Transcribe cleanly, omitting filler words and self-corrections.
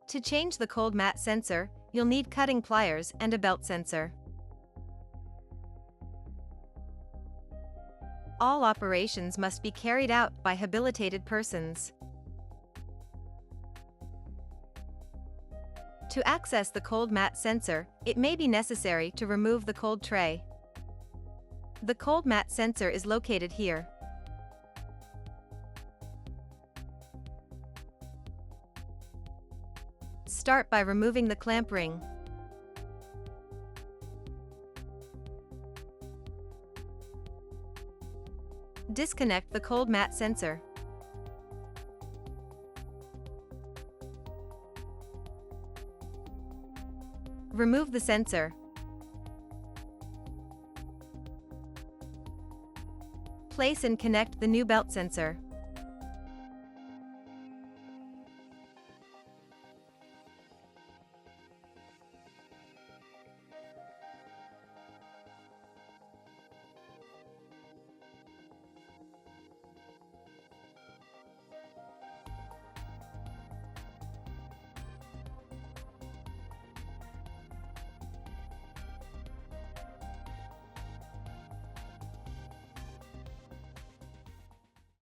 To change the cold mat sensor, you'll need cutting pliers and a belt sensor. All operations must be carried out by habilitated persons. To access the cold mat sensor, it may be necessary to remove the cold tray. The cold mat sensor is located here. Start by removing the clamp ring. Disconnect the cold mat sensor. Remove the sensor. Place and connect the new belt sensor.